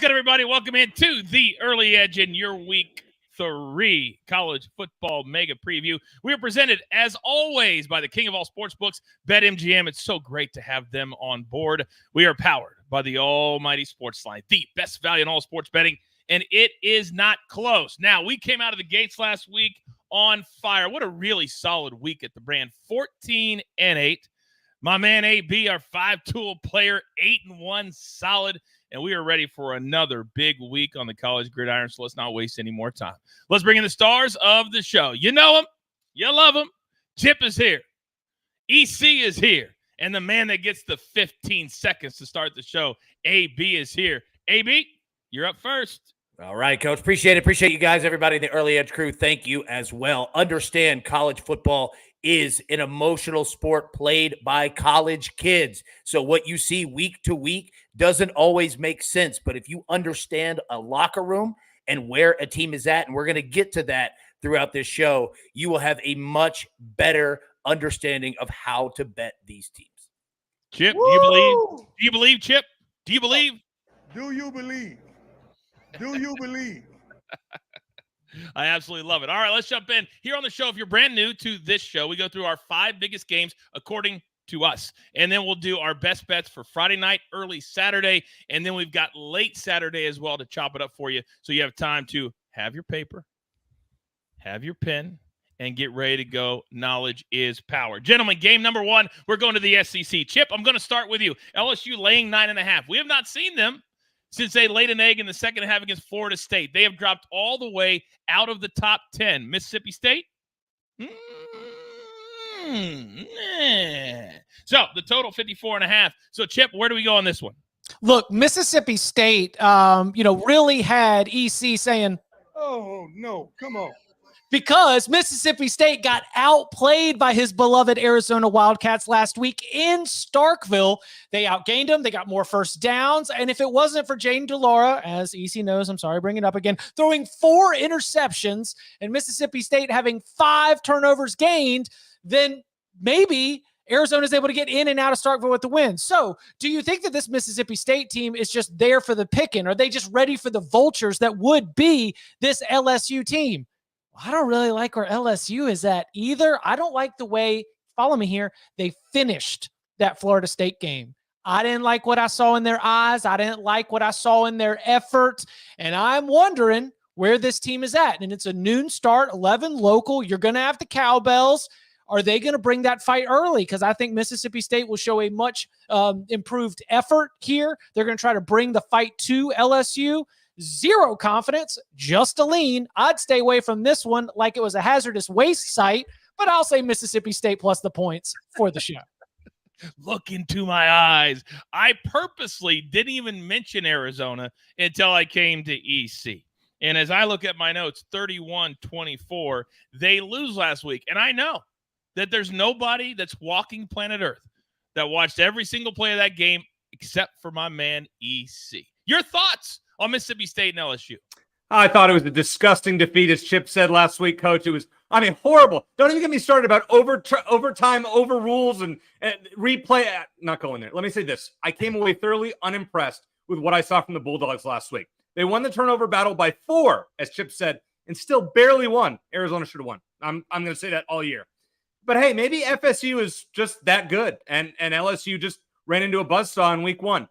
good, everybody? Welcome into the Early Edge in your Week 3 college football mega preview. We are presented, as always, by the king of all sports books, BetMGM. It's so great to have them on board. We are powered by the almighty SportsLine, the best value in all sports betting, and it is not close. Now, we came out of the gates last week on fire. What a really solid week at the brand. 14-8. My man AB, our 5-tool player, 8-1 solid. And we are ready for another big week on the college gridiron, so let's not waste any more time. Let's bring in the stars of the show. You know them. You love them. Chip is here. EC is here. And the man that gets the 15 seconds to start the show, AB, is here. AB, you're up first. All right, Coach. Appreciate it. Appreciate you guys, everybody in the Early Edge crew. Thank you as well. Understand college football is an emotional sport played by college kids. So what you see week to week doesn't always make sense. But if you understand a locker room and where a team is at, and we're going to get to that throughout this show, you will have a much better understanding of how to bet these teams. Chip, do you believe? Do you believe, Chip? Do you believe? Do you believe? Do you believe? I absolutely love it. All right, let's jump in. Here on the show, if you're brand new to this show, we go through our 5 biggest games according to us. And then we'll do our best bets for Friday night, early Saturday, and then we've got late Saturday as well to chop it up for you so you have time to have your paper, have your pen, and get ready to go. Knowledge is power. Gentlemen, game number 1, we're going to the SEC. Chip, I'm going to start with you. LSU laying 9.5. We have not seen them since they laid an egg in the second half against Florida State. They have dropped all the way out of the top 10. Mississippi State? So the total 54.5. So, Chip, where do we go on this one? Look, Mississippi State, really had EC saying, Oh, no. Come on. because Mississippi State got outplayed by his beloved Arizona Wildcats last week in Starkville. They outgained them. They got more first downs. And if it wasn't for Jaden DeLaura, as EC knows, I'm sorry, bring it up again, throwing 4 interceptions and Mississippi State having 5 turnovers gained, then maybe Arizona's able to get in and out of Starkville with the win. So do you think that this Mississippi State team is just there for the picking? Are they just ready for the vultures that would be this LSU team? I don't really like where LSU is at either. I don't like the way, follow me here, they finished that Florida State game. I didn't like what I saw in their eyes. I didn't like what I saw in their effort. And I'm wondering where this team is at. And it's a noon start, 11 local. You're going to have the cowbells. Are they going to bring that fight early? Because I think Mississippi State will show a much improved effort here. They're going to try to bring the fight to LSU. Zero confidence, just a lean. I'd stay away from this one like it was a hazardous waste site, but I'll say Mississippi State plus the points for the show. Look into my eyes. I purposely didn't even mention Arizona until I came to EC. And as I look at my notes, 31-24, they lose last week. And I know that there's nobody that's walking planet Earth that watched every single play of that game except for my man EC. Your thoughts on Mississippi State and LSU? I thought it was a disgusting defeat, as Chip said last week, Coach. It was, horrible. Don't even get me started about overtime, overrules, and replay. Not going there. Let me say this. I came away thoroughly unimpressed with what I saw from the Bulldogs last week. They won the turnover battle by 4, as Chip said, and still barely won. Arizona should have won. I'm going to say that all year. But, hey, maybe FSU is just that good, and LSU just ran into a buzzsaw in week 1.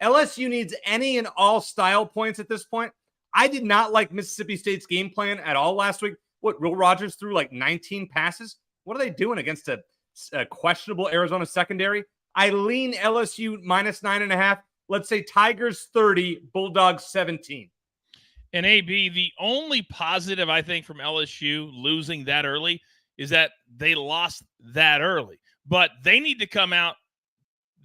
LSU needs any and all style points at this point. I did not like Mississippi State's game plan at all last week. Will Rogers threw like 19 passes? What are they doing against a questionable Arizona secondary? I lean LSU minus 9.5. Let's say Tigers 30, Bulldogs 17. And AB, the only positive I think from LSU losing that early is that they lost that early. But they need to come out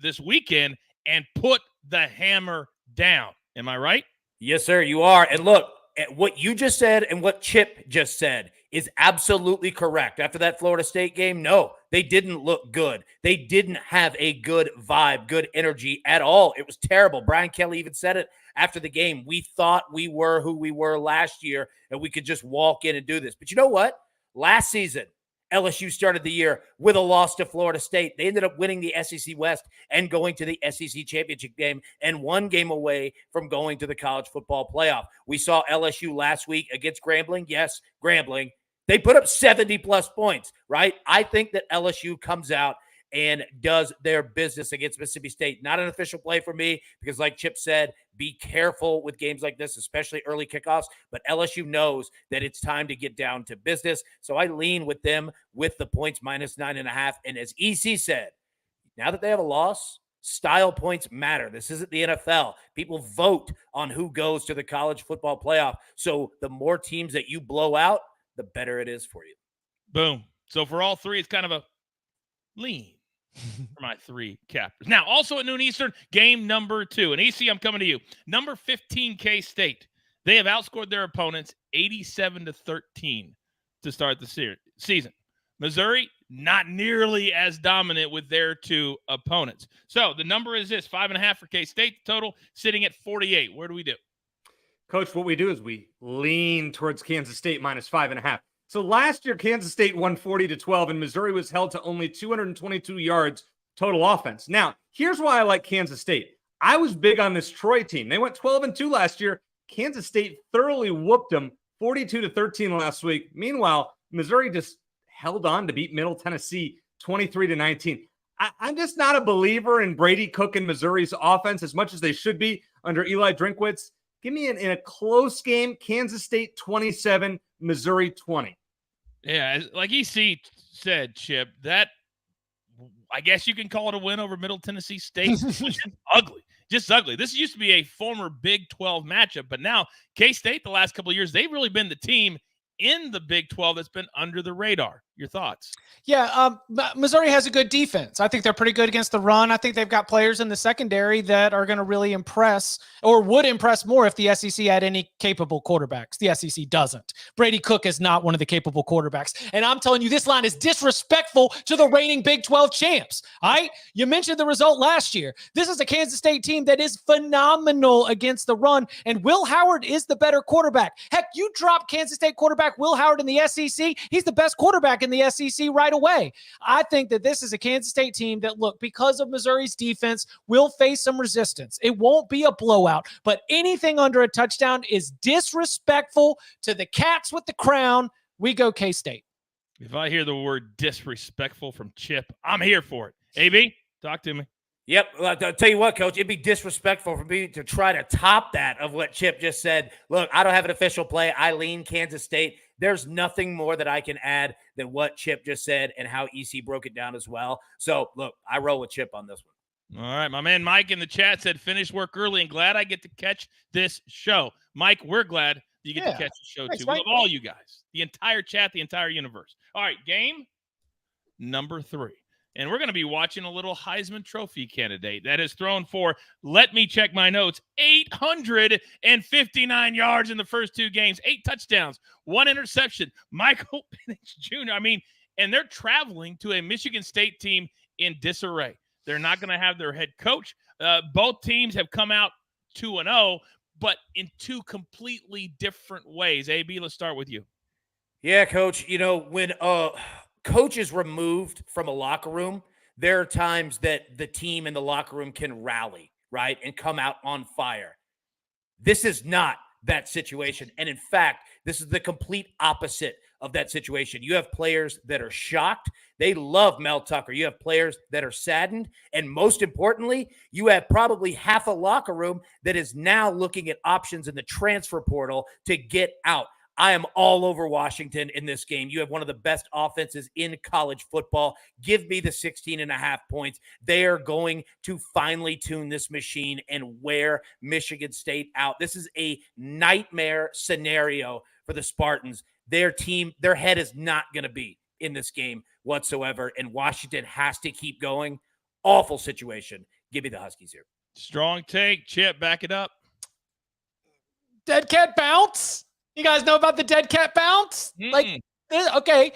this weekend and put the hammer down. Am I right? Yes, sir, you are. And look, what you just said and what Chip just said is absolutely correct. After that Florida State game, no, they didn't look good. They didn't have a good vibe, good energy at all. It was terrible. Brian Kelly even said it after the game. We thought we were who we were last year and we could just walk in and do this. But you know what? Last season, LSU started the year with a loss to Florida State. They ended up winning the SEC West and going to the SEC championship game and one game away from going to the college football playoff. We saw LSU last week against Grambling. Yes, Grambling. They put up 70-plus points, right? I think that LSU comes out and does their business against Mississippi State. Not an official play for me because, like Chip said, be careful with games like this, especially early kickoffs. But LSU knows that it's time to get down to business. So I lean with them with the points minus 9.5. And as EC said, now that they have a loss, style points matter. This isn't the NFL. People vote on who goes to the college football playoff. So the more teams that you blow out, the better it is for you. Boom. So for all three, it's kind of a lean for my three captors. Now, also at noon Eastern, game number 2. And EC, I'm coming to you. Number 15, K-State. They have outscored their opponents 87-13 to start the season. Missouri, not nearly as dominant with their 2 opponents. So the number is this, 5.5 for K-State. Total sitting at 48. Where do we do? Coach, what we do is we lean towards Kansas State minus 5.5. So last year, Kansas State won 40-12, and Missouri was held to only 222 yards total offense. Now, here's why I like Kansas State. I was big on this Troy team. They went 12-2 last year. Kansas State thoroughly whooped them 42-13 last week. Meanwhile, Missouri just held on to beat Middle Tennessee 23-19. I'm just not a believer in Brady Cook and Missouri's offense as much as they should be under Eli Drinkwitz. Give me in a close game, Kansas State 27, Missouri 20. Yeah, like EC said, Chip, that I guess you can call it a win over Middle Tennessee State. It was just ugly. Just ugly. This used to be a former Big 12 matchup, but now K-State the last couple of years, they've really been the team in the Big 12 that's been under the radar. Your thoughts? Yeah, Missouri has a good defense. I think they're pretty good against the run. I think they've got players in the secondary that are going to really impress or would impress more if the SEC had any capable quarterbacks. The SEC doesn't. Brady Cook is not one of the capable quarterbacks. And I'm telling you, this line is disrespectful to the reigning Big 12 champs. All right? You mentioned the result last year. This is a Kansas State team that is phenomenal against the run, and Will Howard is the better quarterback. Heck, you drop Kansas State quarterback Will Howard in the SEC, he's the best quarterback in the SEC right away. I think that this is a Kansas State team that, look, because of Missouri's defense, will face some resistance. It won't be a blowout, but anything under a touchdown is disrespectful to the Cats with the crown. We go K-State. If I hear the word disrespectful from Chip, I'm here for it. AB, talk to me. Yep. Well, I'll tell you what, Coach, it'd be disrespectful for me to try to top that of what Chip just said. Look, I don't have an official play. I lean Kansas State. There's nothing more that I can add than what Chip just said and how EC broke it down as well. So, look, I roll with Chip on this one. All right. My man Mike in the chat said, finish work early and glad I get to catch this show. Mike, we're glad you get to catch the show, too. We love all you guys, the entire chat, the entire universe. All right, game number 3. And we're going to be watching a little Heisman Trophy candidate that has thrown for, let me check my notes, 859 yards in the first 2 games, 8 touchdowns, 1 interception. Michael Penix Jr. And they're traveling to a Michigan State team in disarray. They're not going to have their head coach. Both teams have come out 2-0, but in 2 completely different ways. AB, let's start with you. Yeah, Coach. You know, when coach is removed from a locker room, there are times that the team in the locker room can rally, right, and come out on fire. This is not that situation. And in fact, this is the complete opposite of that situation. You have players that are shocked. They love Mel Tucker. You have players that are saddened. And most importantly, you have probably half a locker room that is now looking at options in the transfer portal to get out. I am all over Washington in this game. You have one of the best offenses in college football. Give me the 16.5 points. They are going to finally tune this machine and wear Michigan State out. This is a nightmare scenario for the Spartans. Their team, their head is not going to be in this game whatsoever, and Washington has to keep going. Awful situation. Give me the Huskies here. Strong take. Chip, back it up. Dead cat bounce. You guys know about the dead cat bounce? Okay.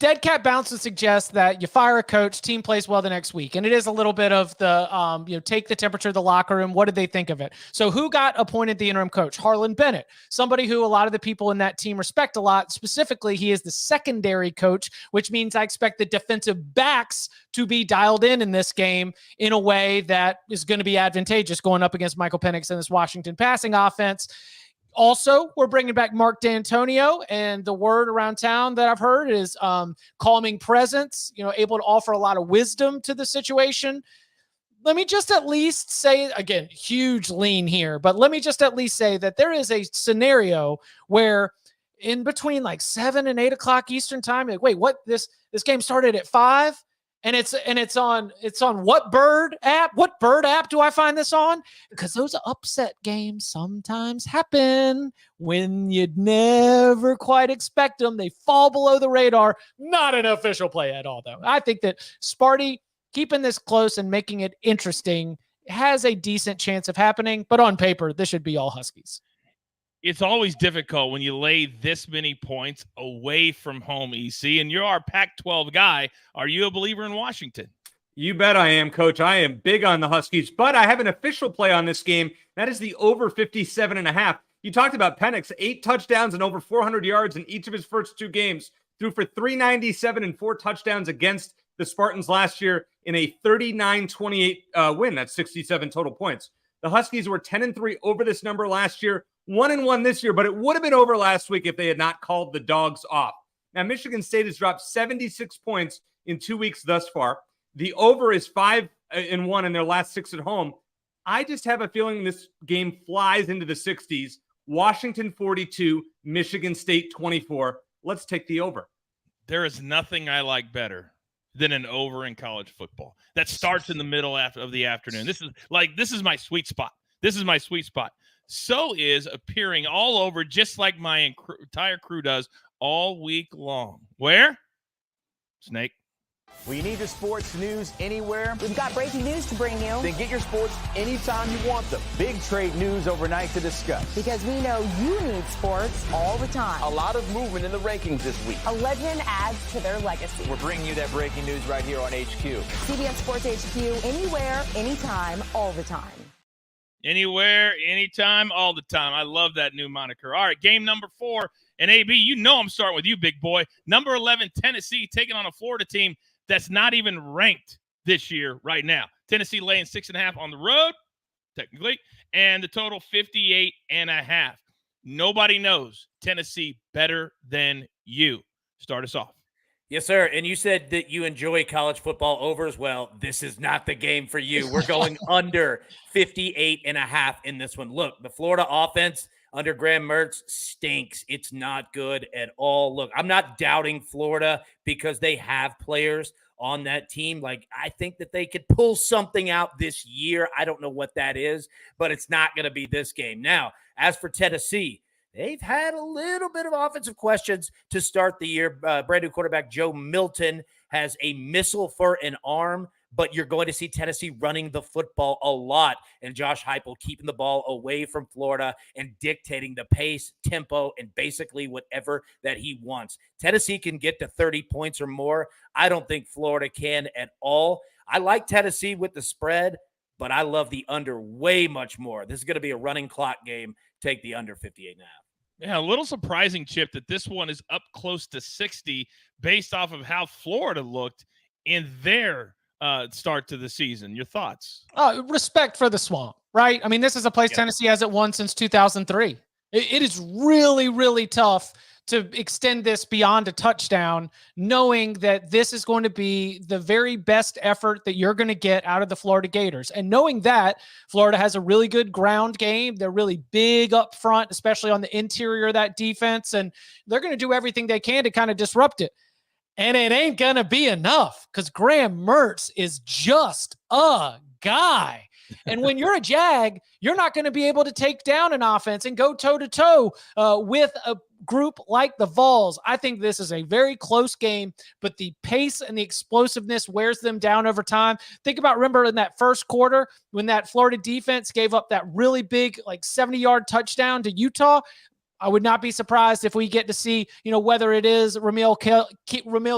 Dead cat bounce would suggest that you fire a coach, team plays well the next week. And it is a little bit of the, take the temperature of the locker room. What did they think of it? So who got appointed the interim coach? Harlan Bennett, somebody who a lot of the people in that team respect a lot. Specifically, he is the secondary coach, which means I expect the defensive backs to be dialed in this game in a way that is going to be advantageous going up against Michael Penix and this Washington passing offense. Also, we're bringing back Mark D'Antonio, and the word around town that I've heard is calming presence, able to offer a lot of wisdom to the situation. Let me just at least say, again, huge lean here, but let me just at least say that there is a scenario where in between like 7 and 8 o'clock Eastern time, like, wait, what? This game started at 5? And it's on what bird app? What bird app do I find this on? Because those upset games sometimes happen when you'd never quite expect them. They fall below the radar. Not an official play at all, though. I think that Sparty keeping this close and making it interesting has a decent chance of happening. But on paper, this should be all Huskies. It's always difficult when you lay this many points away from home, EC, and you're our Pac-12 guy. Are you a believer in Washington? You bet I am, Coach. I am big on the Huskies, but I have an official play on this game. That is the over 57.5. You talked about Penix, 8 touchdowns and over 400 yards in each of his first 2 games. Threw for 397 and 4 touchdowns against the Spartans last year in a 39-28 win. That's 67 total points. The Huskies were 10-3 over this number last year. 1-1 this year, but it would have been over last week if they had not called the dogs off. Now, Michigan State has dropped 76 points in 2 weeks thus far. The over is 5-1 in their last 6 at home. I just have a feeling this game flies into the 60s. Washington 42, Michigan State 24. Let's take the over. There is nothing I like better than an over in college football. That starts in the middle of the afternoon. This is my sweet spot. This is my sweet spot. So is appearing all over, just like my entire crew does all week long. Where? Snake. Well, you need your sports news anywhere? We've got breaking news to bring you. Then get your sports anytime you want them. Big trade news overnight to discuss. Because we know you need sports all the time. A lot of movement in the rankings this week. A legend adds to their legacy. We're bringing you that breaking news right here on HQ. CBS Sports HQ, anywhere, anytime, all the time. Anywhere, anytime, all the time. I love that new moniker. All right, game number 4. And AB, I'm starting with you, big boy. Number 11, Tennessee, taking on a Florida team that's not even ranked this year right now. Tennessee laying 6.5 on the road, technically, and the total 58.5. Nobody knows Tennessee better than you. Start us off. Yes, sir. And you said that you enjoy college football over as well. This is not the game for you. We're going under 58.5 in this one. Look, the Florida offense under Graham Mertz stinks. It's not good at all. Look, I'm not doubting Florida because they have players on that team. Like, I think that they could pull something out this year. I don't know what that is, but it's not going to be this game. Now, as for Tennessee, they've had a little bit of offensive questions to start the year. Brand new quarterback Joe Milton has a missile for an arm, but you're going to see Tennessee running the football a lot, and Josh Heupel keeping the ball away from Florida and dictating the pace, tempo, and basically whatever that he wants. Tennessee can get to 30 points or more. I don't think Florida can at all. I like Tennessee with the spread, but I love the under way much more. This is going to be a running clock game. Take the under 58.5. Yeah, a little surprising, Chip, that this one is up close to 60 based off of how Florida looked in their start to the season. Your thoughts? Respect for the Swamp, right? I mean, this is a place Tennessee hasn't won since 2003. It is really, really tough to extend this beyond a touchdown, knowing that this is going to be the very best effort that you're going to get out of the Florida Gators. And knowing that Florida has a really good ground game, they're really big up front, especially on the interior of that defense, and they're going to do everything they can to kind of disrupt it. And it ain't going to be enough because Graham Mertz is just a guy. And when you're a Jag, you're not going to be able to take down an offense and go toe-to-toe with a group like the Vols. I think this is a very close game, but the pace and the explosiveness wears them down over time. Remember in that first quarter when that Florida defense gave up that really big, like 70-yard touchdown to Utah? I would not be surprised if we get to see, whether it is Ramil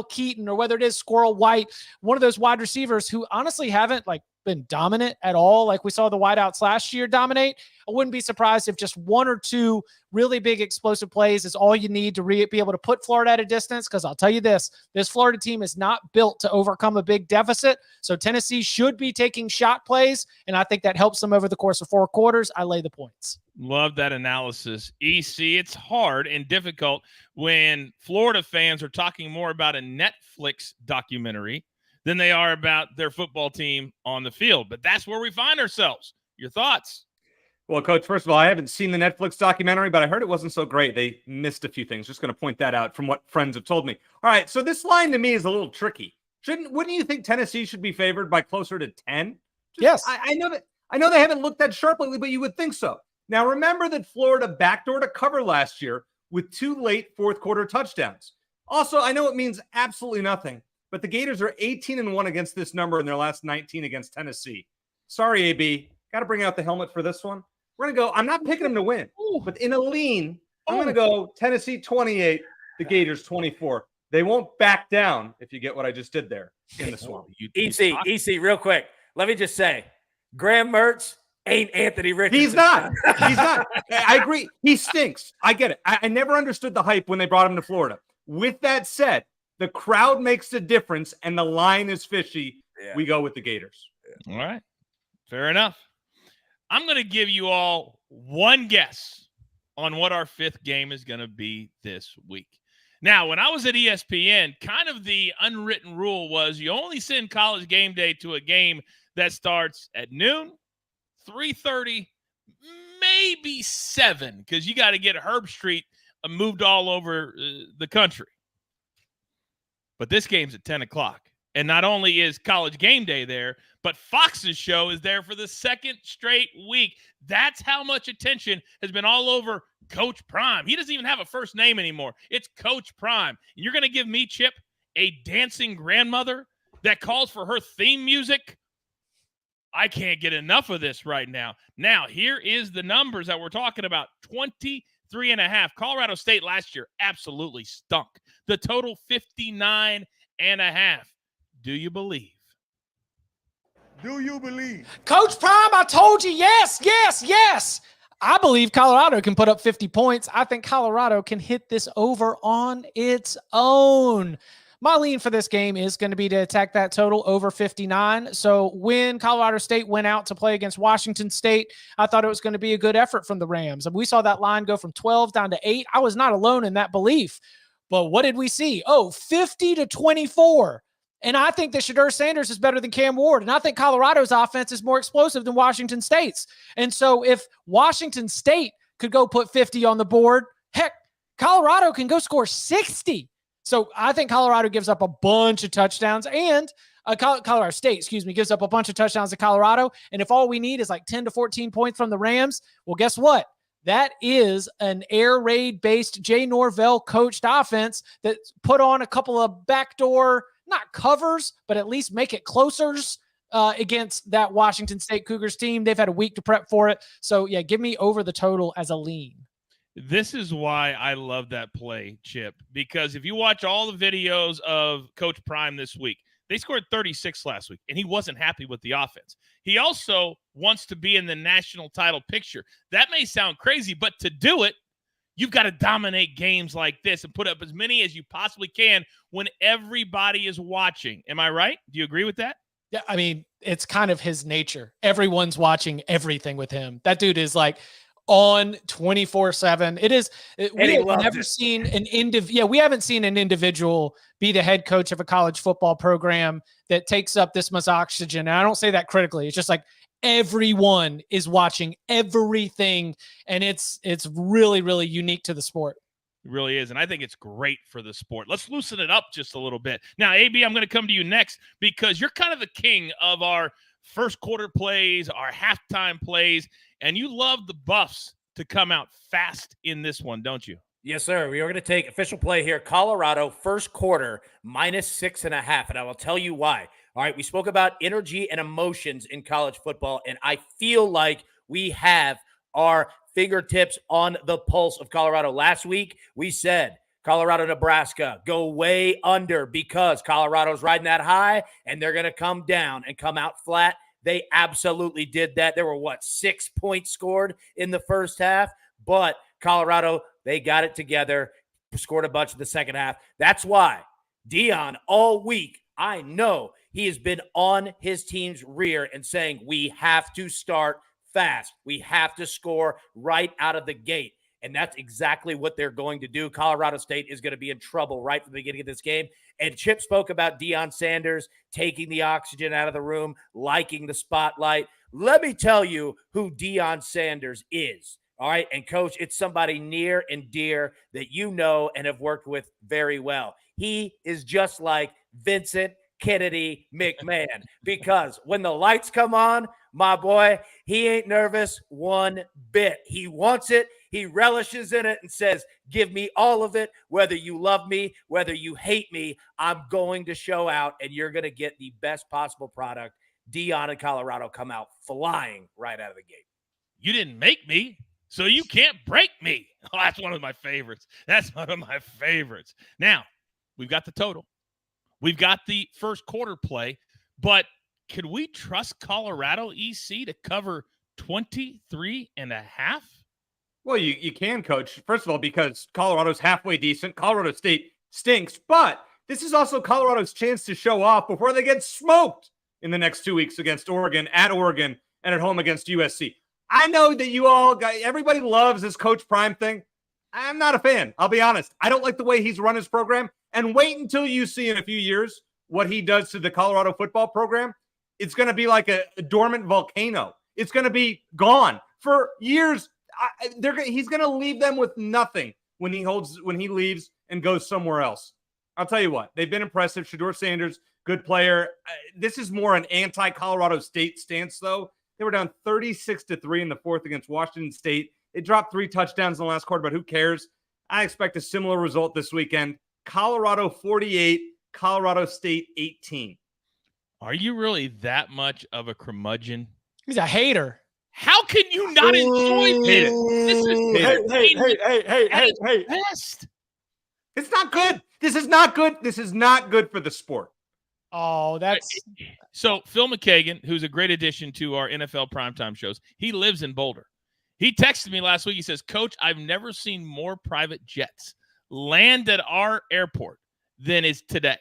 Keaton or whether it is Squirrel White, one of those wide receivers who honestly haven't been dominant at all. Like we saw the wideouts last year dominate. I wouldn't be surprised if just one or two really big explosive plays is all you need to be able to put Florida at a distance. Because I'll tell you this Florida team is not built to overcome a big deficit. So Tennessee should be taking shot plays, and I think that helps them over the course of 4 quarters. I lay the points. Love that analysis. EC, it's hard and difficult when Florida fans are talking more about a Netflix documentary than they are about their football team on the field. But that's where we find ourselves. Your thoughts? Well, Coach, first of all, I haven't seen the Netflix documentary, but I heard it wasn't so great. They missed a few things. Just going to point that out from what friends have told me. All right, so this line to me is a little tricky. Wouldn't you think Tennessee should be favored by closer to 10? Yes. I know they haven't looked that sharp lately, but you would think so. Now, remember that Florida backdoored a cover last year with 2 late fourth quarter touchdowns. Also, I know it means absolutely nothing, but the Gators are 18-1 against this number in their last 19 against Tennessee. Sorry, AB. Got to bring out the helmet for this one. We're going to go. I'm not picking them to win, but in a lean, I'm going to go Tennessee 28, the Gators 24. They won't back down if you get what I just did there in this one. EC, real quick. Let me just say, Graham Mertz ain't Anthony Richardson. He's not. I agree. He stinks. I get it. I never understood the hype when they brought him to Florida. With that said, the crowd makes the difference, and the line is fishy. Yeah. We go with the Gators. All right. Fair enough. I'm going to give you all one guess on what our 5th game is going to be this week. Now, when I was at ESPN, kind of the unwritten rule was you only send College Game Day to a game that starts at noon, 3:30, maybe 7, because you got to get Herb Street moved all over the country. But this game's at 10 o'clock. And not only is College Game Day there, but Fox's show is there for the 2nd straight week. That's how much attention has been all over Coach Prime. He doesn't even have a first name anymore. It's Coach Prime. And you're going to give me, Chip, a dancing grandmother that calls for her theme music? I can't get enough of this right now. Now, here is the numbers that we're talking about. 23.5. Colorado State last year absolutely stunk. The total 59.5. Do you believe? Do you believe? Coach Prime, I told you, yes. I believe Colorado can put up 50 points. I think Colorado can hit this over on its own. My lean for this game is going to be to attack that total over 59. So when Colorado State went out to play against Washington State, I thought it was going to be a good effort from the Rams. And we saw that line go from 12 down to 8. I was not alone in that belief. But what did we see? 50-24. And I think that Shedeur Sanders is better than Cam Ward. And I think Colorado's offense is more explosive than Washington State's. And so if Washington State could go put 50 on the board, heck, Colorado can go score 60. So I think Colorado gives up a bunch of touchdowns, and Colorado State, gives up a bunch of touchdowns to Colorado. And if all we need is 10 to 14 points from the Rams, well, guess what? That is an air raid based Jay Norvell coached offense that put on a couple of backdoor, not covers, but at least make it closers against that Washington State Cougars team. They've had a week to prep for it. So yeah, give me over the total as a lean. This is why I love that play, Chip, because if you watch all the videos of Coach Prime this week, they scored 36 last week, and he wasn't happy with the offense. He also wants to be in the national title picture. That may sound crazy, but to do it, you've got to dominate games like this and put up as many as you possibly can when everybody is watching. Am I right? Do you agree with that? Yeah, I mean, it's kind of his nature. Everyone's watching everything with him. That dude is on 24/7. We have never seen an we haven't seen an individual be the head coach of a college football program that takes up this much oxygen. And I don't say that critically. It's just everyone is watching everything, and it's really, really unique to the sport. It really is, and I think it's great for the sport. Let's loosen it up just a little bit. Now, AB, I'm going to come to you next because you're kind of the king of our first quarter plays, our halftime plays, and you love the Buffs to come out fast in this one, don't you? Yes, sir. We are going to take official play here. Colorado first quarter -6.5. And I will tell you why. All right. We spoke about energy and emotions in college football, and I feel like we have our fingertips on the pulse of Colorado. Last week, we said Colorado, Nebraska, go way under because Colorado's riding that high and they're going to come down and come out flat. They absolutely did that. There were, 6 points scored in the first half, but Colorado, they got it together, scored a bunch in the second half. That's why Deion all week, I know he has been on his team's rear and saying, we have to start fast. We have to score right out of the gate. And that's exactly what they're going to do. Colorado State is going to be in trouble right from the beginning of this game. And Chip spoke about Deion Sanders taking the oxygen out of the room, liking the spotlight. Let me tell you who Deion Sanders is. All right. And coach, it's somebody near and dear that you know and have worked with very well. He is just like Vincent Kennedy McMahon, because when the lights come on, my boy, he ain't nervous one bit. He wants it. He relishes in it and says, give me all of it. Whether you love me, whether you hate me, I'm going to show out and you're going to get the best possible product. Deion and Colorado come out flying right out of the gate. You didn't make me, so you can't break me. Oh, that's one of my favorites. Now, we've got the total. We've got the first quarter play, but could we trust Colorado EC to cover 23.5? Well, you can, coach. First of all, because Colorado's halfway decent. Colorado State stinks, but this is also Colorado's chance to show off before they get smoked in the next 2 weeks against Oregon, at Oregon, and at home against USC. I know that everybody loves this Coach Prime thing. I'm not a fan. I'll be honest. I don't like the way he's run his program. And wait until you see in a few years what he does to the Colorado football program. It's going to be like a dormant volcano. It's going to be gone for years. He's going to leave them with nothing when he leaves and goes somewhere else. I'll tell you what, they've been impressive. Shedeur Sanders, good player. This is more an anti-Colorado State stance, though. They were down 36-3 in the fourth against Washington State. They dropped 3 touchdowns in the last quarter, but who cares? I expect a similar result this weekend. Colorado 48, Colorado State 18. Are you really that much of a curmudgeon? He's a hater. How can you not enjoy this? This is Hey. best. It's not good. This is not good. This is not good for the sport. Oh, that's so Phil McKagan, who's a great addition to our NFL primetime shows. He lives in Boulder. He texted me last week. He says, Coach, I've never seen more private jets land at our airport than is today.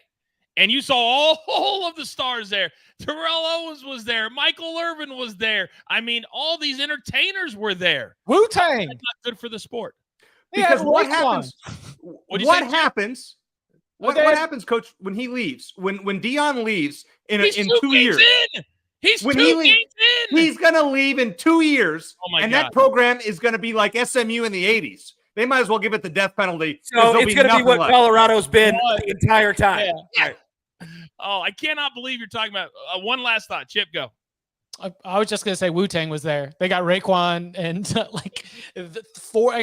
And you saw all of the stars there. Terrell Owens was there. Michael Irvin was there. I mean, all these entertainers were there. Wu-Tang. That's not good for the sport. Because Yeah, what like happens? What happens? What happens, Coach, when he leaves? When Deion leaves in 2 years? He's 2 games in. He's going to leave in 2 years. Oh my God. That program is going to be like SMU in the 80s. They might as well give it the death penalty. So it's going to be what Colorado's been the entire time. Yeah. Oh, I cannot believe you're talking about one last thought. Chip, go. I was just going to say Wu-Tang was there. They got Raekwon and I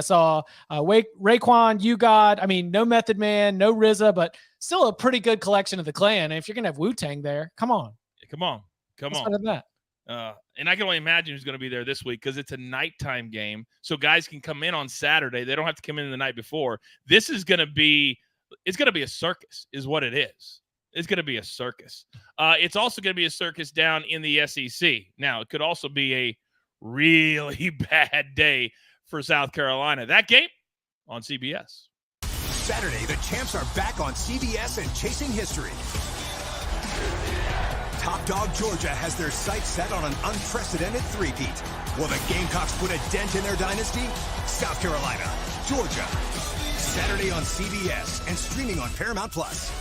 saw Raekwon, You God. I mean, no Method Man, no RZA, but still a pretty good collection of the clan. And if you're going to have Wu-Tang there, come on. Come on. That. And I can only imagine who's going to be there this week because it's a nighttime game. So guys can come in on Saturday. They don't have to come in the night before. This is going to be a circus is what it is. It's going to be a circus. It's also going to be a circus down in the SEC. Now, it could also be a really bad day for South Carolina. That game on CBS. Saturday, the champs are back on CBS and chasing history. Top dog Georgia has their sights set on an unprecedented three-peat. Will the Gamecocks put a dent in their dynasty? South Carolina, Georgia. Saturday on CBS and streaming on Paramount Plus.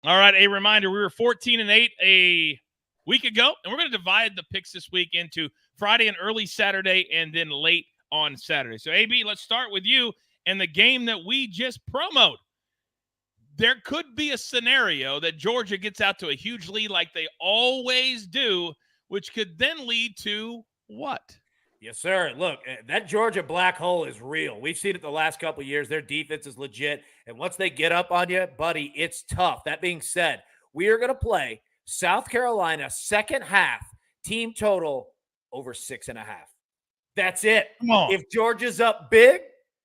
All right, a reminder, we were 14-8 a week ago, and we're going to divide the picks this week into Friday and early Saturday and then late on Saturday. So, AB, let's start with you and the game that we just promoted. There could be a scenario that Georgia gets out to a huge lead like they always do, which could then lead to what? Yes, sir. Look, that Georgia black hole is real. We've seen it the last couple of years. Their defense is legit. And once they get up on you, buddy, it's tough. That being said, we are going to play South Carolina second half team total over 6.5. That's it. Come on. If Georgia's up big,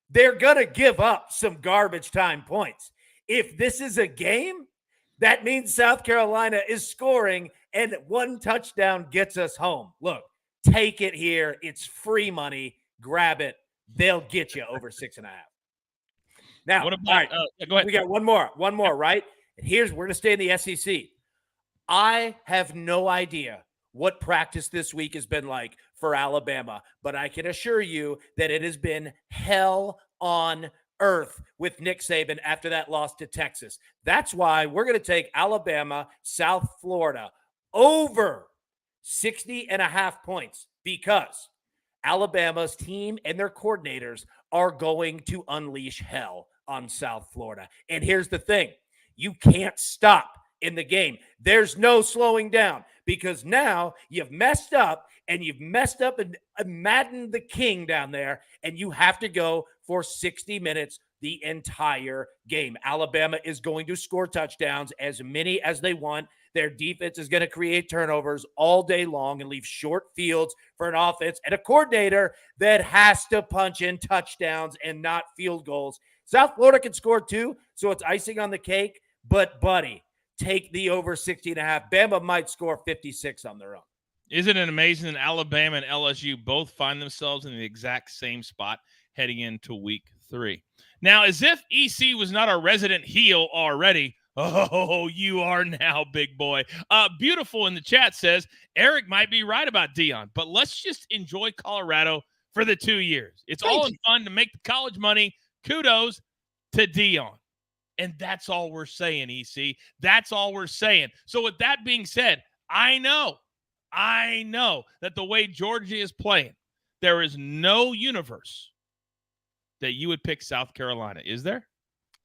they're going to give up some garbage time points. If this is a game, that means South Carolina is scoring and one touchdown gets us home. Look, take it here. It's free money. Grab it. They'll get you over 6.5. Now, What about, all right, go ahead. we got one more, right? And we're going to stay in the SEC. I have no idea what practice this week has been like for Alabama, but I can assure you that it has been hell on earth with Nick Saban after that loss to Texas. That's why we're going to take Alabama, South Florida over 60.5 points, because Alabama's team and their coordinators are going to unleash hell on South Florida. And here's the thing. You can't stop in the game. There's no slowing down, because now you've messed up and Madden the King down there, and you have to go for 60 minutes the entire game. Alabama is going to score touchdowns, as many as they want. Their defense is going to create turnovers all day long and leave short fields for an offense and a coordinator that has to punch in touchdowns and not field goals. South Florida can score too, so it's icing on the cake. But, buddy, take the over 60.5. Bama might score 56 on their own. Isn't it amazing that Alabama and LSU both find themselves in the exact same spot heading into week 3? Now, as if EC was not our resident heel already, oh, you are now, big boy. Beautiful in the chat says, Eric might be right about Dion, but let's just enjoy Colorado for the 2 years. It's all in fun to make the college money. Kudos to Dion. And that's all we're saying, EC. That's all we're saying. So with that being said, I know that the way Georgia is playing, there is no universe that you would pick South Carolina. Is there?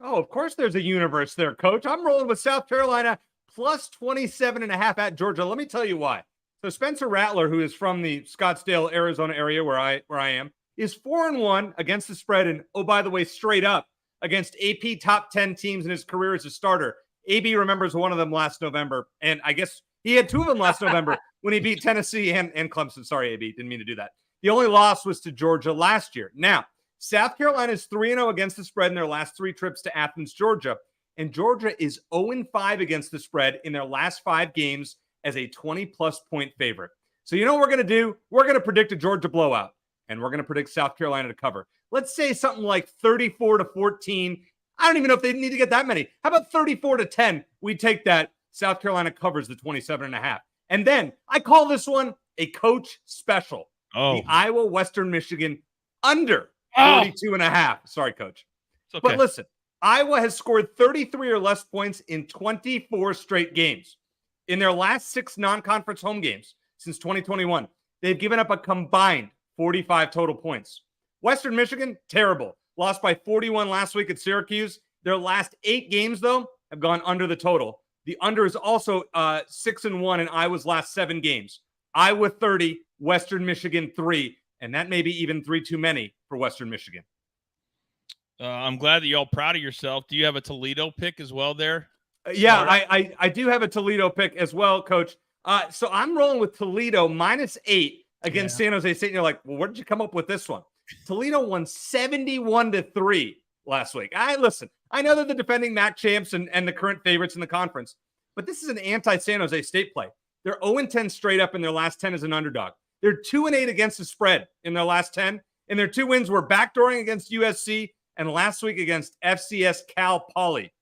Oh, of course there's a universe there, Coach. I'm rolling with South Carolina plus 27.5 at Georgia. Let me tell you why. So Spencer Rattler, who is from the Scottsdale, Arizona area where I am, is 4-1 against the spread. And, oh, by the way, straight up against AP top 10 teams in his career as a starter. AB remembers one of them last November. And I guess he had two of them last November when he beat Tennessee and Clemson. Sorry, AB, didn't mean to do that. The only loss was to Georgia last year. Now, South Carolina is 3-0 against the spread in their last 3 trips to Athens, Georgia. And Georgia is 0-5 against the spread in their last 5 games as a 20-plus point favorite. So you know what we're going to do? We're going to predict a Georgia blowout, and we're going to predict South Carolina to cover. Let's say something like 34-14. I don't even know if they need to get that many. How about 34-10? We take that. South Carolina covers the 27.5. And then I call this one a coach special. Oh. The Iowa Western Michigan under 42.5. Sorry, Coach. It's okay. But listen, Iowa has scored 33 or less points in 24 straight games. In their last 6 non-conference home games since 2021, they've given up a combined 45 total points. Western Michigan, terrible. Lost by 41 last week at Syracuse. Their last 8 games, though, have gone under the total. The under is also 6-1 in Iowa's last 7 games. Iowa 30, Western Michigan 3, and that may be even 3 too many for Western Michigan. I'm glad that you're all proud of yourself. Do you have a Toledo pick as well there? Yeah, I do have a Toledo pick as well, Coach. So I'm rolling with Toledo -8 against San Jose State. And you're like, well, where did you come up with this one? Toledo won 71-3 last week. Listen, I know they're the defending MAC champs and the current favorites in the conference, but this is an anti-San Jose State play. They're 0-10 straight up in their last 10 as an underdog. They're 2-8 against the spread in their last 10, and their 2 wins were backdooring against USC and last week against FCS Cal Poly.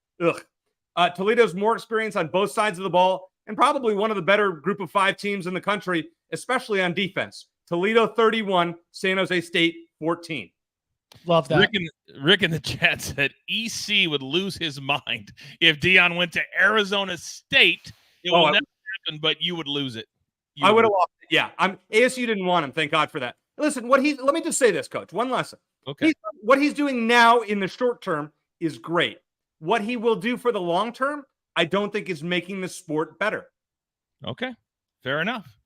Toledo's more experience on both sides of the ball and probably one of the better group of 5 teams in the country, especially on defense. Toledo 31, San Jose State 14. Love that. Rick in the chat said EC would lose his mind if Dion went to Arizona State. It will never happen, but you would lose it. I would have lost it. Yeah, ASU didn't want him. Thank God for that. Listen, let me just say this, Coach. One lesson. Okay. What he's doing now in the short term is great. What he will do for the long term, I don't think is making the sport better. Okay. Fair enough.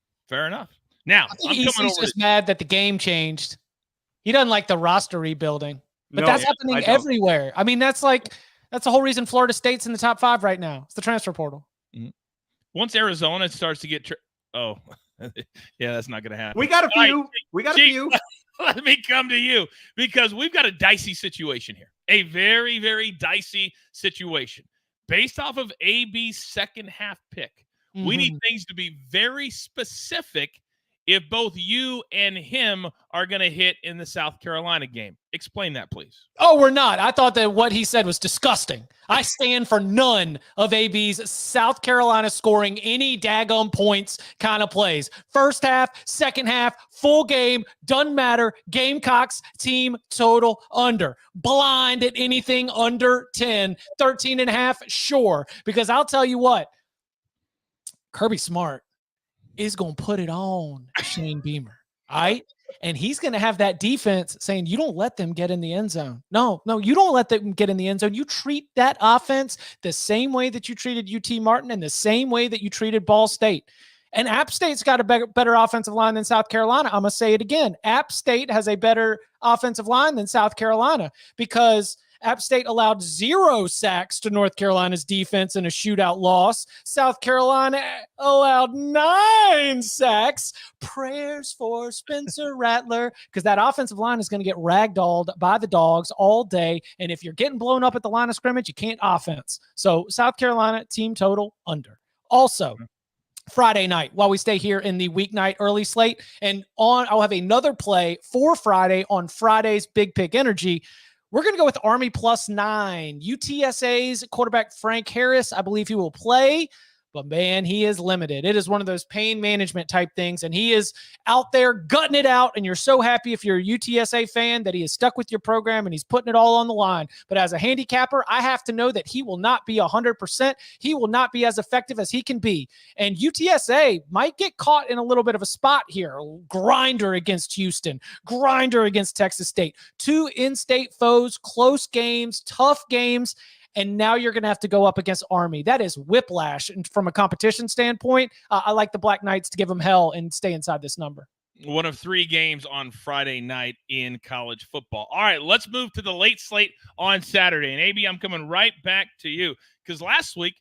Now, he's just mad that the game changed. He doesn't like the roster rebuilding, but that's happening everywhere. I mean, that's the whole reason Florida State's in the top 5 right now. It's the transfer portal. Once Arizona starts to get Yeah, that's not going to happen. We got a All few. right, We got a Chief, few. Let me come to you because we've got a dicey situation here. A very, very dicey situation. Based off of AB's second half pick, we need things to be very specific if both you and him are going to hit in the South Carolina game. Explain that, please. Oh, we're not. I thought that what he said was disgusting. I stand for none of AB's South Carolina scoring any daggum points kind of plays. First half, second half, full game, doesn't matter. Gamecocks team total under. Blind at anything under 10. 13.5, sure. Because I'll tell you what, Kirby Smart is going to put it on Shane Beamer. All right? And he's going to have that defense saying, you don't let them get in the end zone. No, you don't let them get in the end zone. You treat that offense the same way that you treated UT Martin and the same way that you treated Ball State. And App State's got a better offensive line than South Carolina. I'm going to say it again. App State has a better offensive line than South Carolina because App State allowed 0 sacks to North Carolina's defense in a shootout loss. South Carolina allowed 9 sacks. Prayers for Spencer Rattler, because that offensive line is going to get ragdolled by the dogs all day. And if you're getting blown up at the line of scrimmage, you can't offense. So South Carolina team total under. Also, Friday night, while we stay here in the weeknight early slate, and I'll have another play for Friday on Friday's Big Pick Energy. We're going to go with Army +9. UTSA's quarterback Frank Harris, I believe he will play, but man, he is limited. It is one of those pain management type things, and he is out there gutting it out, and you're so happy if you're a UTSA fan that he is stuck with your program and he's putting it all on the line. But as a handicapper, I have to know that he will not be 100%. He will not be as effective as he can be. And UTSA might get caught in a little bit of a spot here. Grinder against Houston, grinder against Texas State. 2 in-state foes, close games, tough games. And now you're going to have to go up against Army. That is whiplash. And from a competition standpoint, I like the Black Knights to give them hell and stay inside this number. One of 3 games on Friday night in college football. All right, let's move to the late slate on Saturday. And AB, I'm coming right back to you because last week,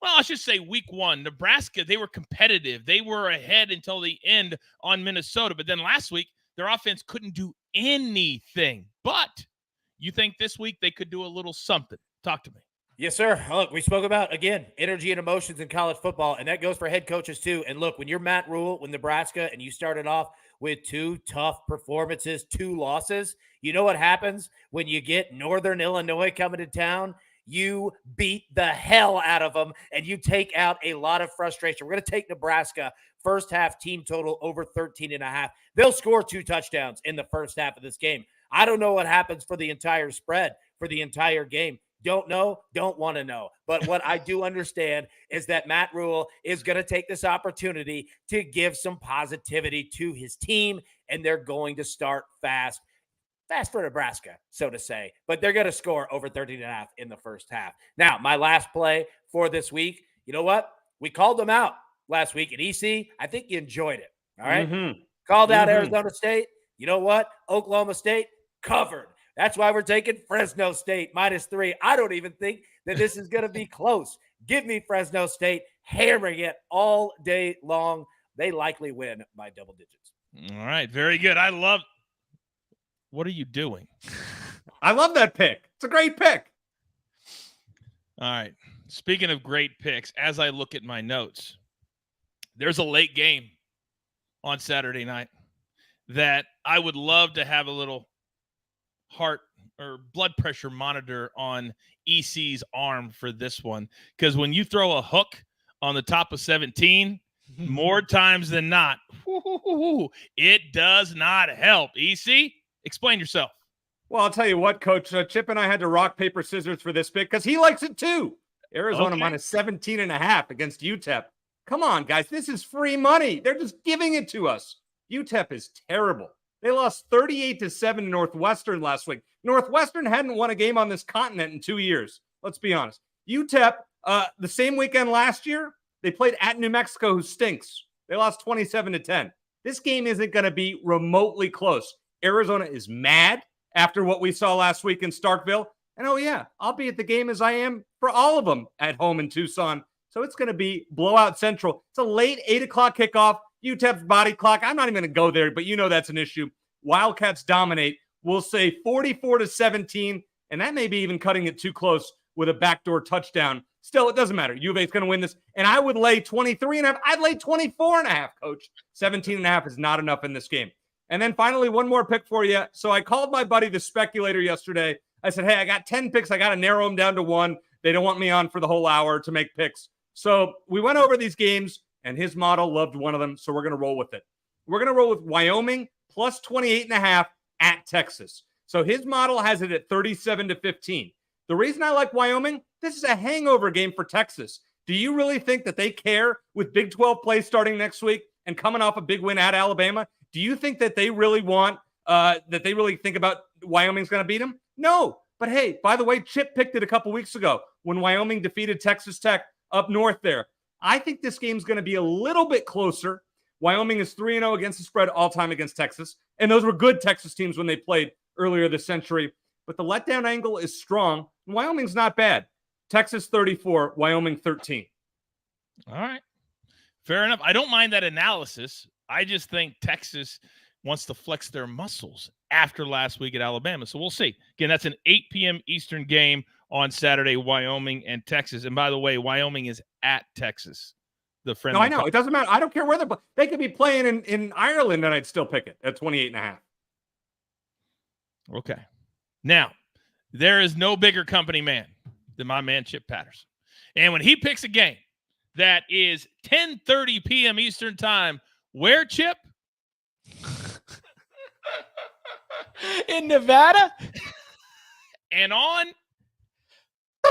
well, I should say week 1, Nebraska, they were competitive. They were ahead until the end on Minnesota. But then last week, their offense couldn't do anything. But you think this week they could do a little something? Talk to me. Yes, sir. Look, we spoke about, again, energy and emotions in college football, and that goes for head coaches too. And look, when you're Matt Rule with Nebraska and you started off with 2 tough performances, 2 losses, you know what happens when you get Northern Illinois coming to town? You beat the hell out of them, and you take out a lot of frustration. We're going to take Nebraska first half team total over 13.5. They'll score 2 touchdowns in the first half of this game. I don't know what happens for the entire spread, for the entire game. Don't know, don't want to know. But what I do understand is that Matt Rule is going to take this opportunity to give some positivity to his team, and they're going to start fast for Nebraska, so to say. But they're going to score over 13.5 in the first half. Now, my last play for this week, you know what? We called them out last week at EC. I think you enjoyed it, all right? Called out Arizona State. You know what? Oklahoma State covered. That's why we're taking Fresno State -3. I don't even think that this is going to be close. Give me Fresno State hammering it all day long. They likely win by double digits. All right. Very good. What are you doing? I love that pick. It's a great pick. All right. Speaking of great picks, as I look at my notes, there's a late game on Saturday night that I would love to have a little heart or blood pressure monitor on EC's arm for this one. Because when you throw a hook on the top of 17, more times than not, it does not help. EC, explain yourself. Well, I'll tell you what, Coach. Chip and I had to rock, paper, scissors for this pick because he likes it too. Arizona -17.5 against UTEP. Come on, guys. This is free money. They're just giving it to us. UTEP is terrible. They lost 38-7 to Northwestern last week. Northwestern hadn't won a game on this continent in 2 years. Let's be honest. UTEP, the same weekend last year, they played at New Mexico, who stinks. They lost 27-10. This game isn't going to be remotely close. Arizona is mad after what we saw last week in Starkville. And oh yeah, I'll be at the game as I am for all of them at home in Tucson. So it's going to be blowout central. It's a late 8 o'clock kickoff. UTEP's body clock. I'm not even going to go there, but that's an issue. Wildcats dominate. We'll say 44-17, and that may be even cutting it too close with a backdoor touchdown. Still, it doesn't matter. U of A is going to win this, and I would lay 23.5. I'd lay 24.5, Coach. 17.5 is not enough in this game. And then finally, one more pick for you. So I called my buddy, the speculator, yesterday. I said, hey, I got 10 picks. I got to narrow them down to one. They don't want me on for the whole hour to make picks. So we went over these games, and his model loved one of them, so we're going to roll with it. We're going to roll with Wyoming plus 28.5 at Texas. So his model has it at 37-15. The reason I like Wyoming, this is a hangover game for Texas. Do you really think that they care with Big 12 play starting next week and coming off a big win at Alabama? Do you think that they really think about Wyoming's going to beat them? No. But hey, by the way, Chip picked it a couple weeks ago when Wyoming defeated Texas Tech up north there. I think this game's going to be a little bit closer. Wyoming is 3-0 against the spread all time against Texas. And those were good Texas teams when they played earlier this century. But the letdown angle is strong. Wyoming's not bad. Texas 34, Wyoming 13. All right. Fair enough. I don't mind that analysis. I just think Texas wants to flex their muscles after last week at Alabama. So we'll see. Again, that's an 8 p.m. Eastern game on Saturday, Wyoming and Texas. And by the way, Wyoming is at Texas. The friendly. No, I know. It doesn't matter. I don't care where they could be playing in Ireland, and I'd still pick it at 28.5. Okay. Now, there is no bigger company man than my man Chip Patterson. And when he picks a game that is 10:30 p.m. Eastern time, where, Chip? In Nevada? And on? The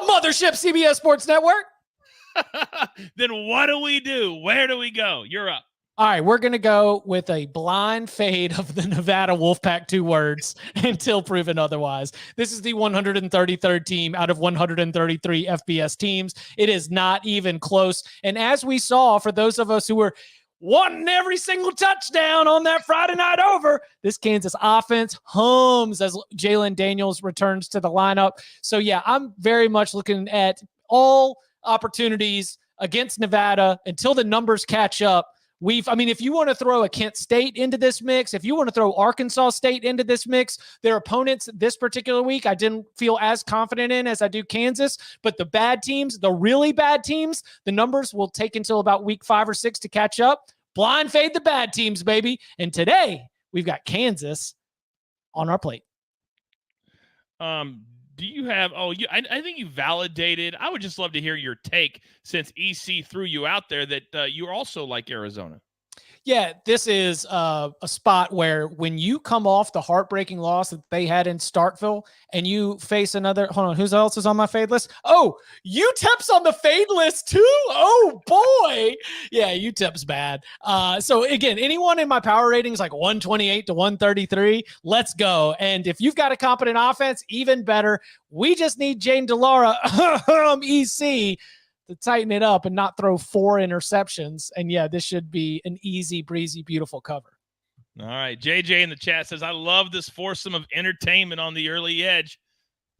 Mothership CBS Sports Network. Then what do we do? Where do we go? You're up. All right, we're going to go with a blind fade of the Nevada Wolfpack, 2 words, until proven otherwise. This is the 133rd team out of 133 FBS teams. It is not even close. And as we saw, for those of us who were wanting every single touchdown on that Friday night over, this Kansas offense hums as Jalen Daniels returns to the lineup. So, yeah, I'm very much looking at all opportunities against Nevada until the numbers catch up. If you want to throw a Kent State into this mix, if you want to throw Arkansas State into this mix, their opponents this particular week, I didn't feel as confident in as I do Kansas, but the bad teams, the really bad teams, the numbers will take until about week 5 or 6 to catch up. Blind fade the bad teams, baby. And today we've got Kansas on our plate. Do you have, I think you validated. I would just love to hear your take since EC threw you out there that you're also like Arizona. Yeah, this is a spot where when you come off the heartbreaking loss that they had in Starkville and you face another, hold on, who else is on my fade list? Oh, UTEP's on the fade list too? Oh, boy. Yeah, UTEP's bad. So, again, anyone in my power ratings like 128 to 133, let's go. And if you've got a competent offense, even better. We just need Jane DeLaura, EC, to tighten it up and not throw 4 interceptions. And yeah, this should be an easy, breezy, beautiful cover. All right. JJ in the chat says, I love this foursome of entertainment on the early edge,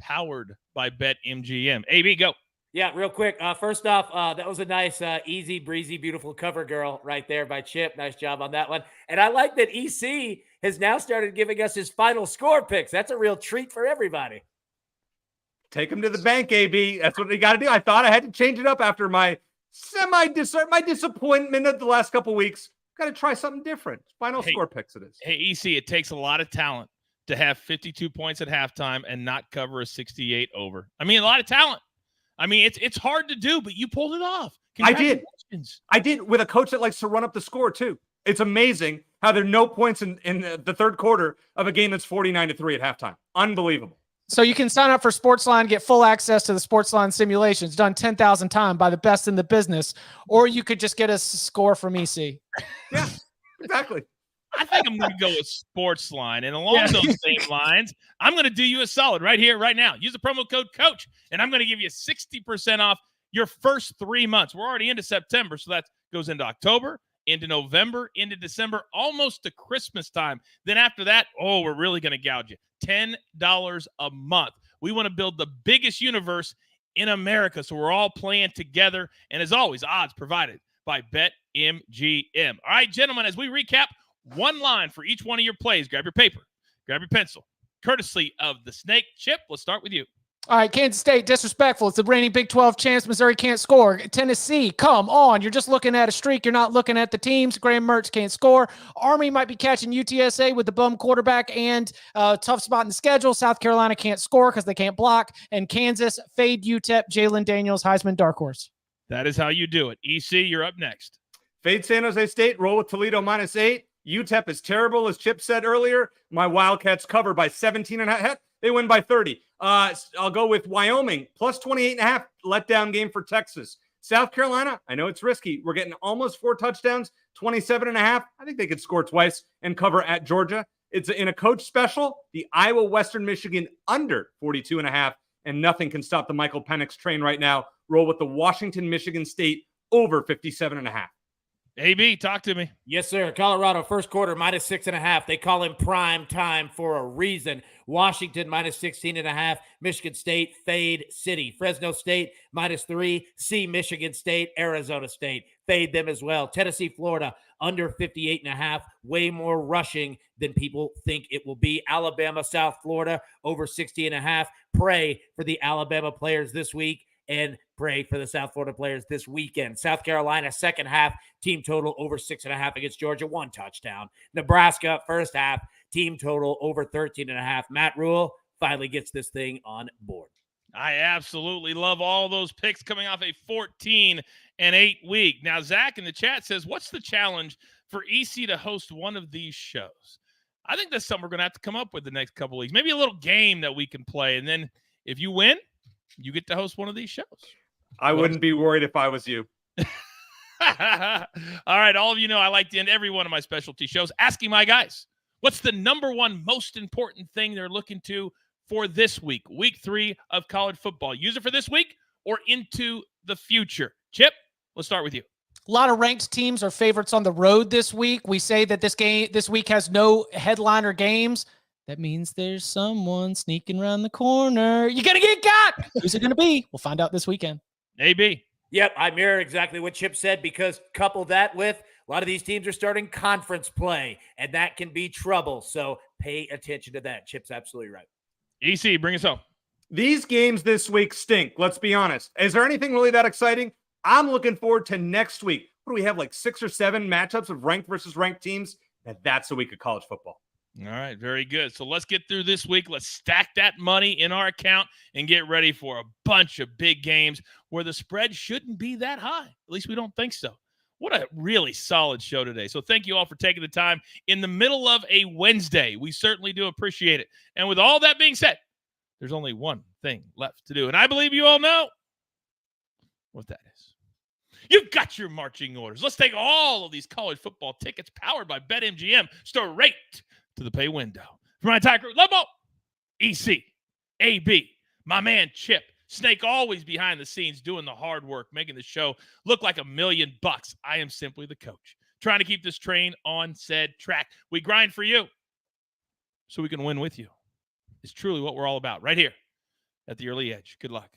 powered by BetMGM. AB, go. Yeah, real quick. First off, that was a nice, easy, breezy, beautiful cover girl right there by Chip. Nice job on that one. And I like that EC has now started giving us his final score picks. That's a real treat for everybody. Take him to the bank, AB. That's what they got to do. I thought I had to change it up after my disappointment of the last couple of weeks. Got to try something different. Final score picks it is. Hey, EC, it takes a lot of talent to have 52 points at halftime and not cover a 68 over. I mean, a lot of talent. I mean, it's hard to do, but you pulled it off. I did with a coach that likes to run up the score too. It's amazing how there are no points in the third quarter of a game that's 49-3 at halftime. Unbelievable. So you can sign up for SportsLine, get full access to the SportsLine simulations done 10,000 times by the best in the business, or you could just get a score from EC. Yeah, exactly. I think I'm going to go with SportsLine. And along those same lines, I'm going to do you a solid right here, right now. Use the promo code COACH, and I'm going to give you 60% off your first 3 months. We're already into September, so that goes into October, into November, into December, almost to Christmas time. Then after that, we're really going to gouge you. $10 a month. We want to build the biggest universe in America. So we're all playing together. And as always, odds provided by BetMGM. All right, gentlemen, as we recap, one line for each one of your plays. Grab your paper, grab your pencil. Courtesy of the Snake. Chip, let's start with you. All right, Kansas State, disrespectful. It's the reigning Big 12 champs. Missouri can't score. Tennessee, come on. You're just looking at a streak. You're not looking at the teams. Graham Mertz can't score. Army might be catching UTSA with the bum quarterback and tough spot in the schedule. South Carolina can't score because they can't block. And Kansas, fade UTEP, Jalen Daniels, Heisman, dark horse. That is how you do it. EC, you're up next. Fade San Jose State, roll with Toledo -8. UTEP is terrible, as Chip said earlier. My Wildcats cover by 17.5. They win by 30. I'll go with Wyoming, plus 28.5, letdown game for Texas. South Carolina, I know it's risky. We're getting almost 4 touchdowns, 27.5. I think they could score twice and cover at Georgia. It's in a coach special, the Iowa Western Michigan under 42.5, and nothing can stop the Michael Penix train right now. Roll with the Washington Michigan State over 57.5. AB, talk to me. Yes, sir. Colorado, first quarter, -6.5. They call him prime time for a reason. Washington, -16.5. Michigan State, fade City. Fresno State, -3. See Michigan State. Arizona State, fade them as well. Tennessee, Florida, under 58.5. Way more rushing than people think it will be. Alabama, South Florida, over 60.5. Pray for the Alabama players this week and pray for the South Florida players this weekend. South Carolina, second half, team total over 6.5 against Georgia, 1 touchdown. Nebraska, first half, team total over 13.5. Matt Rule finally gets this thing on board. I absolutely love all those picks coming off a 14-8 week. Now, Zach in the chat says, what's the challenge for EC to host one of these shows? I think that's something we're going to have to come up with the next couple weeks. Maybe a little game that we can play. And then if you win, you get to host one of these shows. I wouldn't be worried if I was you. All right, all of you know I like to end every one of my specialty shows asking my guys, what's the number one most important thing they're looking to for this week, week 3 of college football? Use it for this week or into the future. Chip, let's start with you. A lot of ranked teams are favorites on the road this week. We say that this week has no headliner games. That means there's someone sneaking around the corner. You're going to get got. Who's it going to be? We'll find out this weekend. AB. Yep, I mirror exactly what Chip said, because couple that with a lot of these teams are starting conference play, and that can be trouble. So pay attention to that. Chip's absolutely right. EC, bring us home. These games this week stink, let's be honest. Is there anything really that exciting? I'm looking forward to next week. What do we have, like 6 or 7 matchups of ranked versus ranked teams? And that's the week of college football. All right, very good. So let's get through this week. Let's stack that money in our account and get ready for a bunch of big games where the spread shouldn't be that high. At least we don't think so. What a really solid show today. So thank you all for taking the time in the middle of a Wednesday. We certainly do appreciate it. And with all that being said, there's only one thing left to do. And I believe you all know what that is. You've got your marching orders. Let's take all of these college football tickets powered by BetMGM straight to the pay window. For my entire crew, Lobo, EC, AB, my man Chip, Snake always behind the scenes doing the hard work, making the show look like $1 million. I am simply the coach, trying to keep this train on said track. We grind for you so we can win with you. It's truly what we're all about right here at the Early Edge. Good luck.